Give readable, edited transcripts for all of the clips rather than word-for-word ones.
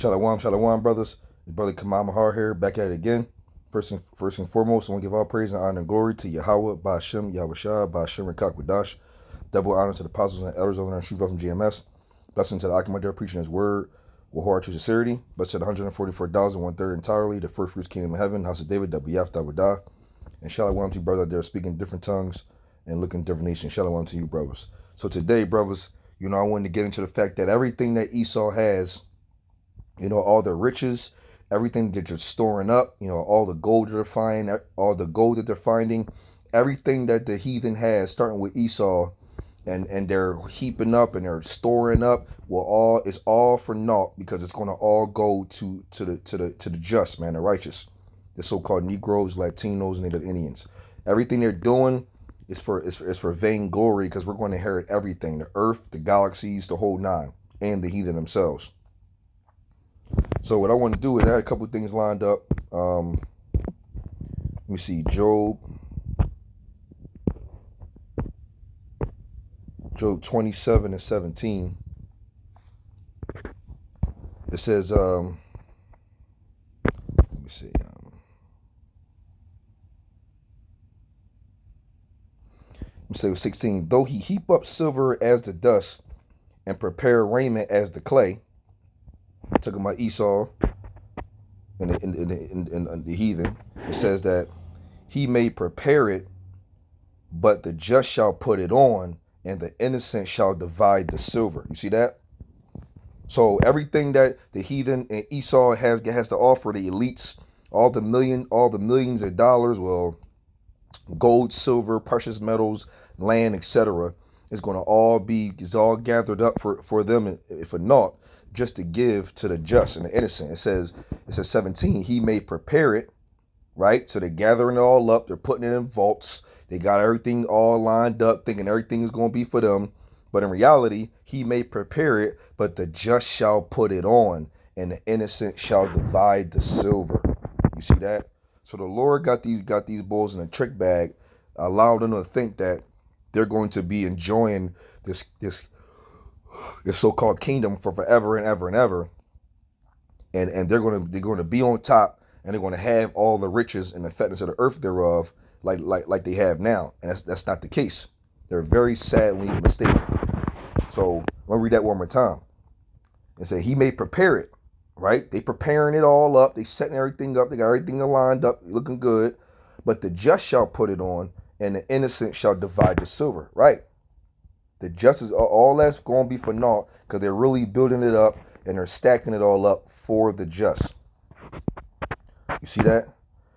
Shalom, brothers. Your brother Kamal Mahar here, back at it again. First and foremost, I want to give all praise and honor and glory to Yahawah, Bahasham, Yahawashi, Bahasham, and qadash. Double honor to the apostles and elders of the Shuvah from GMS. Blessing to the Akimadir preaching his word with hard to sincerity. Blessed to the 144,000, 1/3 entirely, the first fruits kingdom of heaven, house of David, WF, Dawadah. And shalom to you, brothers out there speaking different tongues and looking different nations. Shalom to you, brothers. So today, brothers, I wanted to get into the fact that everything that Esau has, all the riches, everything that they're storing up, all the gold that they're finding, everything that the heathen has, starting with Esau, and they're heaping up and they're storing up, it's all for naught, because it's going to all go to the just, man, the righteous, the so-called Negroes, Latinos, Native Indians. Everything they're doing is for vainglory, because we're going to inherit everything: the earth, the galaxies, the whole nine, and the heathen themselves. So what I want to do is I had a couple of things lined up. Let me see, Job 27 and 17. It says, let me see. Let me say 16. Though he heap up silver as the dust and prepare raiment as the clay. Talking about Esau and the heathen. It says that he may prepare it, but the just shall put it on, and the innocent shall divide the silver. You see that? So everything that the heathen and Esau has to offer, the elites, all the millions of dollars, gold, silver, precious metals, land, etc., is going to all gathered up for them, if naught, just to give to the just and the innocent. It says 17, he may prepare it, right? So they're gathering it all up, they're putting it in vaults, they got everything all lined up, thinking everything is going to be for them. But in reality, he may prepare it, but the just shall put it on, and the innocent shall divide the silver. You see that? So the Lord got these bulls in a trick bag, allowed them to think that they're going to be enjoying this so-called kingdom for forever and ever and ever, and they're going to be on top, and they're going to have all the riches and the fatness of the earth thereof, like they have now. And that's not the case. They're very sadly mistaken. So I'm gonna read that one more time. And say he may prepare it, right? They preparing it all up, they setting everything up, they got everything lined up, looking good. But the just shall put it on, and the innocent shall divide the silver, right? The justice, all that's going to be for naught, because they're really building it up and they're stacking it all up for the just. You see that?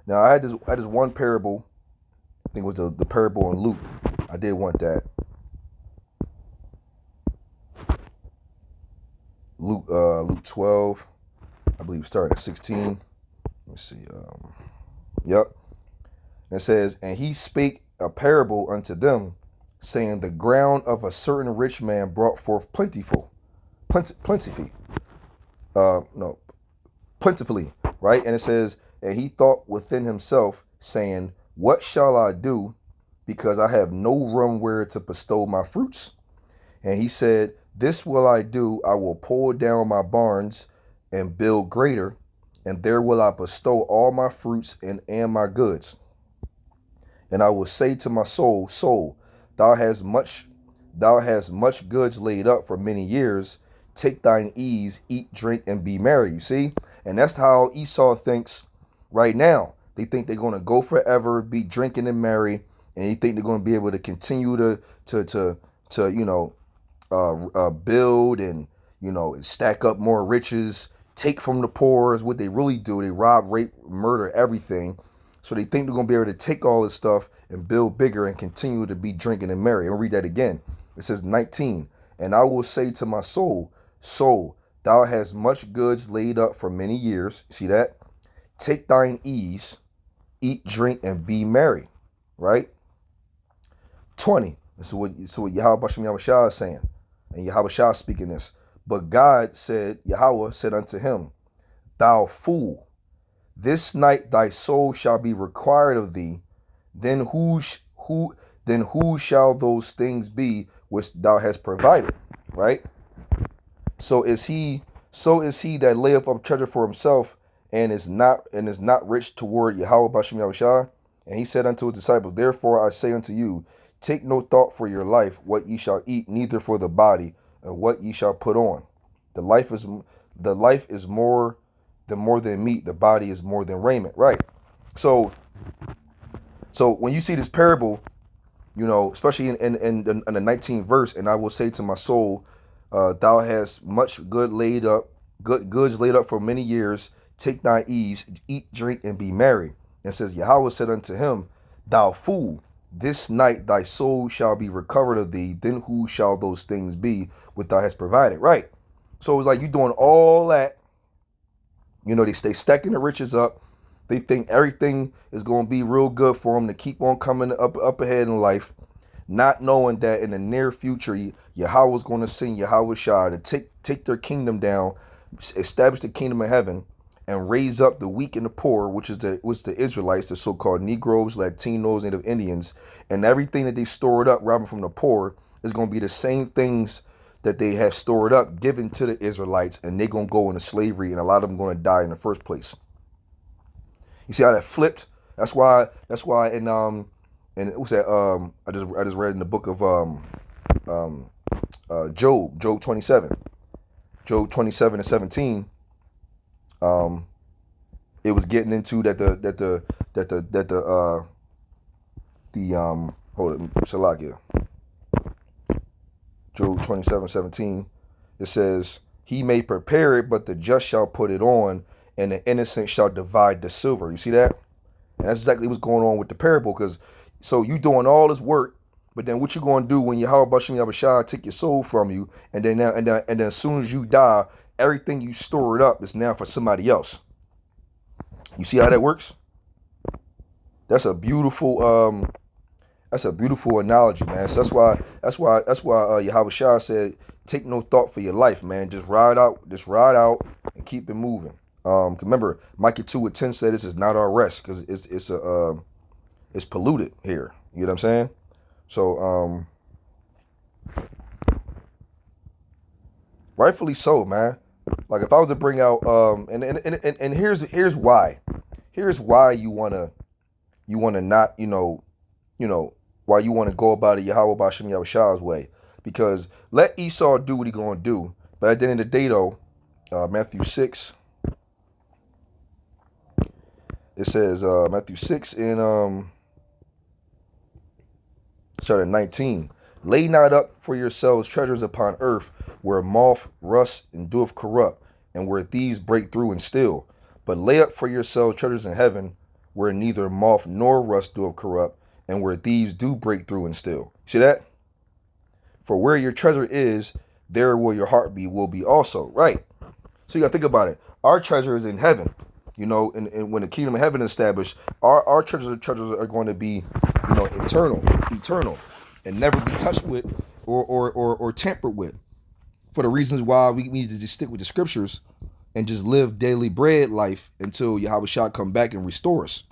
Now I had this one parable. I think it was the parable in Luke. I did want that. Luke 12, I believe, started at 16. Let me see. Yep. And it says, and he spake a parable unto them, saying, the ground of a certain rich man brought forth plentifully, right? And it says, and he thought within himself, saying, what shall I do, because I have no room where to bestow my fruits? And he said, this will I do, I will pull down my barns and build greater, and there will I bestow all my fruits and my goods. And I will say to my soul, soul, thou hast much goods laid up for many years. Take thine ease, eat, drink, and be merry. You see? And that's how Esau thinks right now. They think they're going to go forever, be drinking and merry, and they think they're going to be able to continue to build and stack up more riches, take from the poor. Is what they really do. They rob, rape, murder, everything. So they think they're going to be able to take all this stuff and build bigger and continue to be drinking and merry. I'll read that again. It says 19, and I will say to my soul, soul, thou hast much goods laid up for many years. See that? Take thine ease, eat, drink, and be merry. Right? 20. This is what Yahawashi is saying. And Yahawashi speaking this. But God said, Yahawah said unto him, thou fool, this night thy soul shall be required of thee. Then who shall those things be which thou hast provided? Right? So is he So is he that layeth up treasure for himself and is not rich toward Yahawah Bahasham Yahawashi. And he said unto his disciples, Therefore I say unto you, take no thought for your life, what ye shall eat, neither for the body, and what ye shall put on. The life is more than meat, the body is more than raiment. Right. So when you see this parable, especially in the 19th verse, and I will say to my soul, thou hast much goods laid up for many years. Take thy ease, eat, drink, and be merry. And says, Yahawah said unto him, Thou fool, this night thy soul shall be recovered of thee. Then who shall those things be which thou hast provided? Right. So it's like you doing all that. They stay stacking the riches up. They think everything is going to be real good for them to keep on coming up ahead in life, not knowing that in the near future, Yahawah is going to send Yahawashi to take their kingdom down, establish the kingdom of heaven, and raise up the weak and the poor, which is the Israelites, the so-called Negroes, Latinos, Native Indians, and everything that they stored up, robbing from the poor, is going to be the same things that they have stored up, given to the Israelites, and they're going to go into slavery, and a lot of them going to die in the first place. You see how that flipped? That's why in what's that? I just read in the book of Job 27, Job 27 and 17. It was getting into that the hold it, Shalakia. Job 27:17. It says, He may prepare it, but the just shall put it on, and the innocent shall divide the silver. You see that? And that's exactly what's going on with the parable. Because so you doing all this work, but then what you going to do when Yahawah Bahasham Yahawashi take your soul from you, and then as soon as you die, everything you stored up is now for somebody else. You see how that works? That's a beautiful analogy, man. So that's why Yahawashi said, take no thought for your life, man. Just ride out, and keep it moving. Remember, Micah 2:10 said this is not our rest, because it's polluted here. You know what I'm saying? So rightfully so, man. Like if I was to bring out and here's why. Here's why you wanna not, why you want to go about it Yahawah Bahasham Yahawashi's way. Because let Esau do what he gonna do. But at the end of the day though, Matthew 6, it says Matthew 6 and start at 19. Lay not up for yourselves treasures upon earth, where moth, rust, and doeth corrupt, and where thieves break through and steal. But lay up for yourselves treasures in heaven, where neither moth nor rust doeth corrupt, and where thieves do break through and steal. See that? For where your treasure is, there will your heart will be also. Right. So you gotta think about it. Our treasure is in heaven. And when the kingdom of heaven is established, our treasures are going to be, eternal, and never be touched with or tampered with. For the reasons why we need to just stick with the scriptures and just live daily bread life until Yahawashi come back and restore us.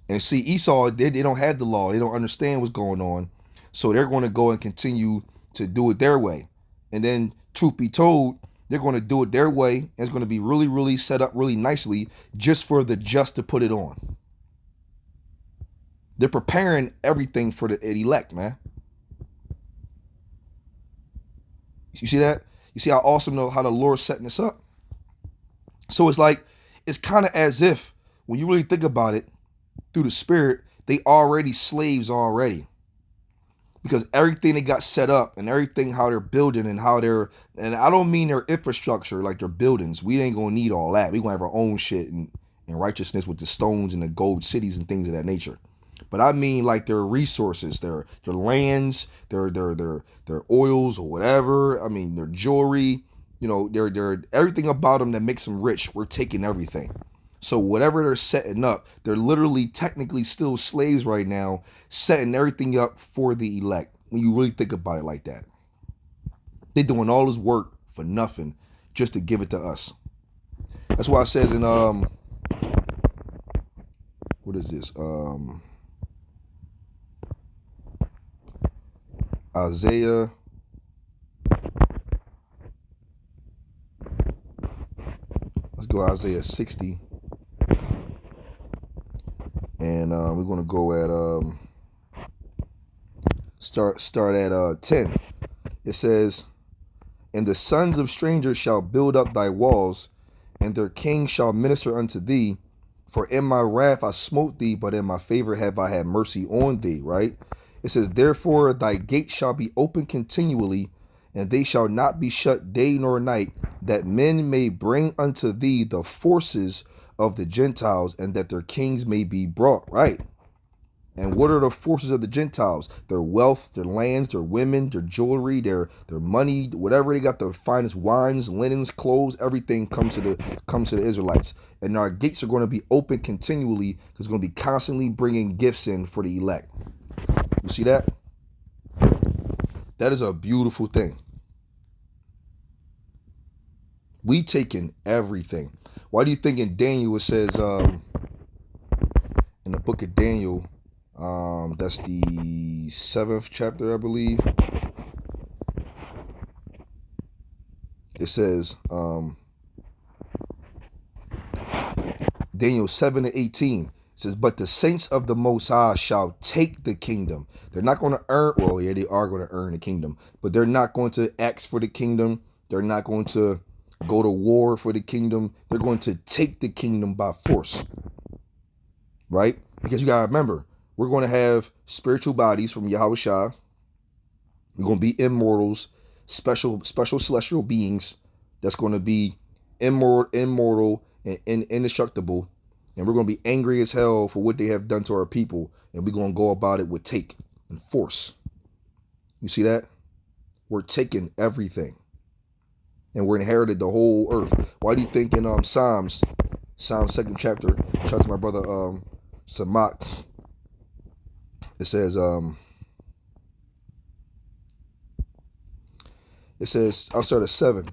And see, Esau, they don't have the law. They don't understand what's going on. So they're going to go and continue to do it their way. And then, truth be told, they're going to do it their way. And it's going to be really, really set up really nicely just for the just to put it on. They're preparing everything for the elect, man. You see that? You see how awesome how the Lord's setting this up? So it's kind of as if, when you really think about it, through the spirit, they already slaves already. Because everything they got set up and everything how they're building and and I don't mean their infrastructure like their buildings. We ain't gonna need all that. We gonna have our own shit and righteousness with the stones and the gold cities and things of that nature. But I mean like their resources, their lands, their oils or whatever. I mean their jewelry, their everything about them that makes them rich. We're taking everything. So whatever they're setting up, they're literally technically still slaves right now, setting everything up for the elect. When you really think about it like that, they're doing all this work for nothing, just to give it to us. That's why it says in what is this? Isaiah Let's go Isaiah 60. And we're going to go at, start at 10. It says, and the sons of strangers shall build up thy walls, and their kings shall minister unto thee. For in my wrath I smote thee, but in my favor have I had mercy on thee, right? It says, therefore thy gates shall be open continually, and they shall not be shut day nor night, that men may bring unto thee the forces of the Gentiles, and that their kings may be brought, right? And what are the forces of the Gentiles? Their wealth, their lands, their women, their jewelry, their money, whatever they got, the finest wines, linens, clothes, everything comes to the Israelites. And our gates are going to be open continually, because it's going to be constantly bringing gifts in for the elect. You see that? That is a beautiful thing. We taking everything. Why do you think in Daniel it says, in the book of Daniel, that's the 7th chapter, I believe. It says, Daniel 7:18 says, but the saints of the Most High shall take the kingdom. They're not going to earn, well, yeah, they are going to earn the kingdom, but they're not going to ask for the kingdom. They're not going to go to war for the kingdom. They're going to take the kingdom by force, right? Because you got to remember, we're going to have spiritual bodies from Yahawashi. We're going to be immortals, special celestial beings that's going to be immortal and indestructible. And we're going to be angry as hell for what they have done to our people. And we're going to go about it with take and force. You see that? We're taking everything. And we're inherited the whole earth. Why do you think in Psalms 2nd chapter, shout out to my brother Samak, it says, I'll start at 7.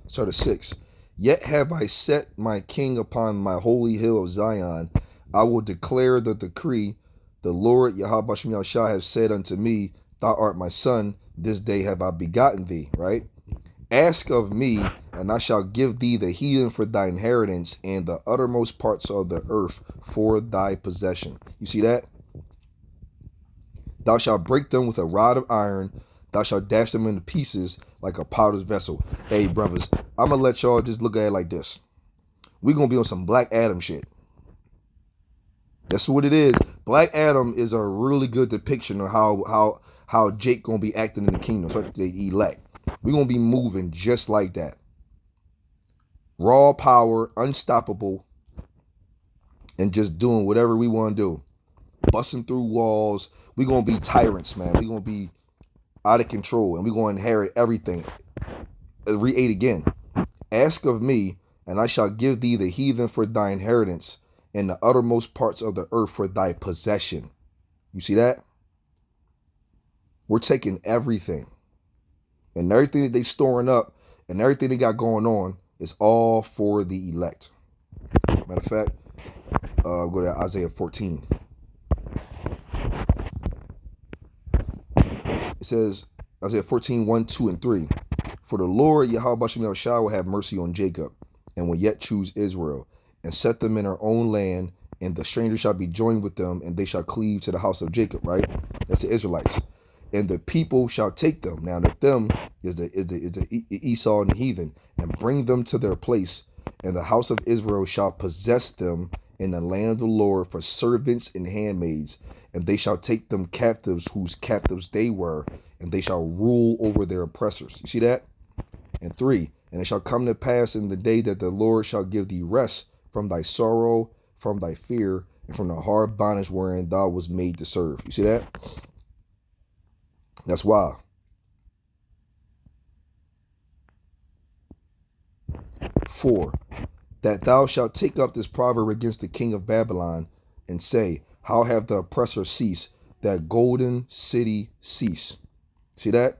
Start at 6. Yet have I set my king upon my holy hill of Zion. I will declare the decree. The Lord Bahasham have said unto me, thou art my son. This day have I begotten thee, right? Ask of me, and I shall give thee the heathen for thy inheritance, and the uttermost parts of the earth for thy possession. You see that? Thou shalt break them with a rod of iron. Thou shalt dash them into pieces like a potter's vessel. Hey, brothers, I'm going to let y'all just look at it like this. We're going to be on some Black Adam shit. That's what it is. Black Adam is a really good depiction of how Jake going to be acting in the kingdom, especially the elect. We're going to be moving just like that. Raw power, unstoppable, and just doing whatever we want to do. Busting through walls. We're going to be tyrants, man. We're going to be out of control, and we're going to inherit everything. Read 8 again. Ask of me, and I shall give thee the heathen for thy inheritance, and the uttermost parts of the earth for thy possession. You see that? We're taking everything. And everything that they storing up and everything they got going on is all for the elect. Matter of fact, go to Isaiah 14. It says, Isaiah 14, 1, 2, and 3. For the Lord Yahawah will have mercy on Jacob, and will yet choose Israel, and set them in their own land, and the stranger shall be joined with them, and they shall cleave to the house of Jacob, right? That's the Israelites. And the people shall take them. Now the them is the Esau and the heathen, and bring them to their place. And the house of Israel shall possess them in the land of the Lord for servants and handmaids. And they shall take them captives whose captives they were, and they shall rule over their oppressors. You see that? And 3, and it shall come to pass in the day that the Lord shall give thee rest from thy sorrow, from thy fear, and from the hard bondage wherein thou was made to serve. You see that? That's why. 4, that thou shalt take up this proverb against the king of Babylon, and say, how have the oppressor ceased, that golden city cease? See that?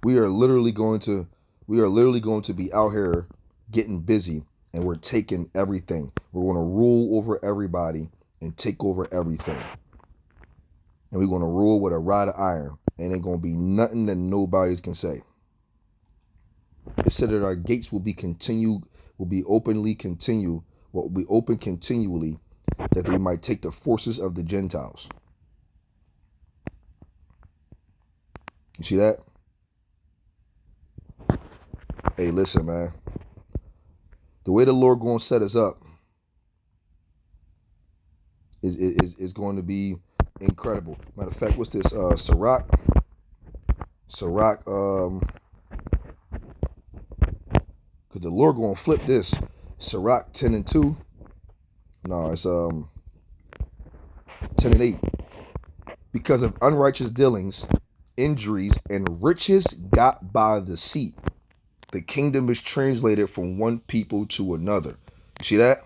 We are literally going to be out here getting busy, and we're taking everything. We're going to rule over everybody and take over everything. And we're going to rule with a rod of iron. And ain't going to be nothing that nobody can say. It said that our gates will be open continually, that they might take the forces of the Gentiles. You see that? Hey, listen, man. The way the Lord going to set us up is going to be incredible. Matter of fact, what's this? Sirach, because the Lord going to flip this. Sirach 10:2. No, it's 10:8. Because of unrighteous dealings, injuries, and riches got by deceit, the kingdom is translated from one people to another. You see that?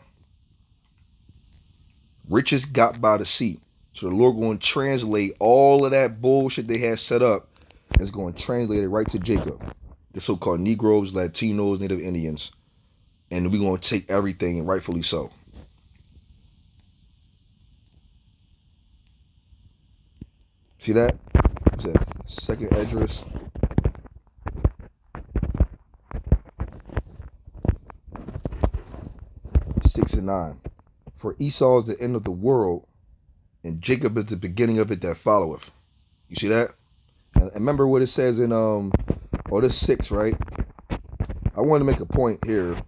Riches got by deceit. So the Lord going to translate all of that bullshit they had set up. It's going to translate it right to Jacob, the so-called Negroes, Latinos, Native Indians. And we're going to take everything, and rightfully so. See that? What's that? Second Esdras. Six and 9. For Esau is the end of the world, and Jacob is the beginning of it that followeth. You see that? And remember what it says in this 6, right? I want to make a point here.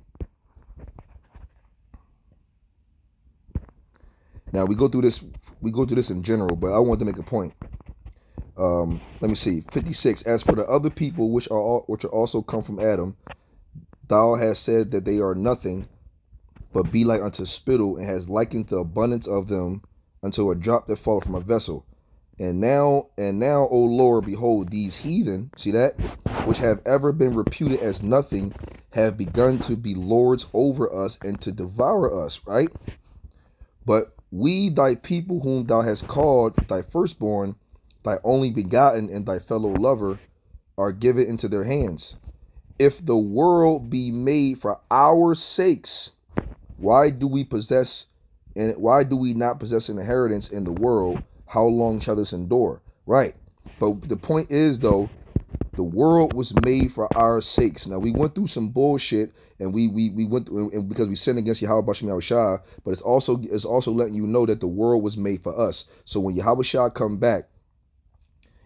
Now we go through this in general, but I want to make a point. Let me see. 56. As for the other people which are also come from Adam, thou hast said that they are nothing, but be like unto spittle, and has likened the abundance of them unto a drop that falleth from a vessel. And now, O Lord, behold, these heathen, see that, which have ever been reputed as nothing, have begun to be lords over us and to devour us, right? But we, thy people, whom thou hast called thy firstborn, thy only begotten, and thy fellow lover, are given into their hands. If the world be made for our sakes, why do we not possess an inheritance in the world? How long shall this endure? Right. But the point is, though, the world was made for our sakes. Now, we went through some bullshit, and we went through, and because we sinned against Yahawah, Bahasham, Yahawashi, but it's also letting you know that the world was made for us. So when Yahawashi come back,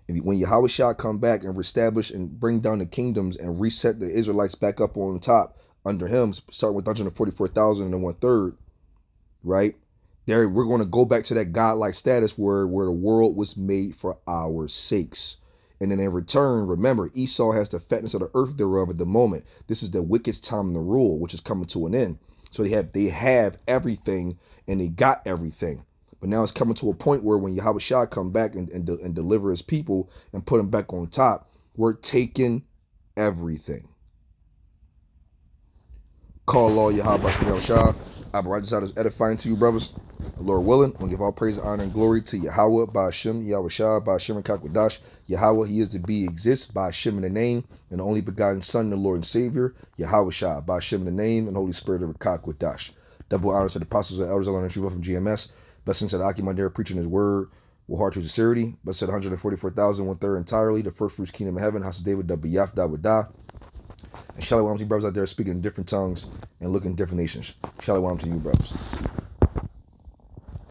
when Yahawashi come back and reestablish and bring down the kingdoms and reset the Israelites back up on top under him, starting with 144,000 and 1/3, right? There, we're going to go back to that godlike status where the world was made for our sakes. And then in return, remember, Esau has the fatness of the earth thereof at the moment. This is the wicked's time to rule, which is coming to an end. So they have everything, and they got everything. But now it's coming to a point where when Yahawashi come back and deliver his people and put them back on top, we're taking everything. Call law Yahawah Yahawashi. I brought this out as edifying to you, brothers. The Lord willing, we'll give all praise, honor, and glory to Yahawah, Bahasham, Yahawashi, Bahasham, and qadash. Yahawah, he is to be, exists, Bahasham in the name, and the only begotten Son, the Lord and Savior, Yahawashi, Bahasham in the name, and Holy Spirit of qadash. Double honors to the apostles and elders, and Shuvah from GMS. Blessings to the Akim preaching his word with heart to sincerity. Blessed to the 144,000, 1/3 entirely, the first fruits kingdom of heaven, house of David, the B'yaf, Dawadah. And shalom to you brothers out there speaking in different tongues and looking in different nations. Shalom to you brothers.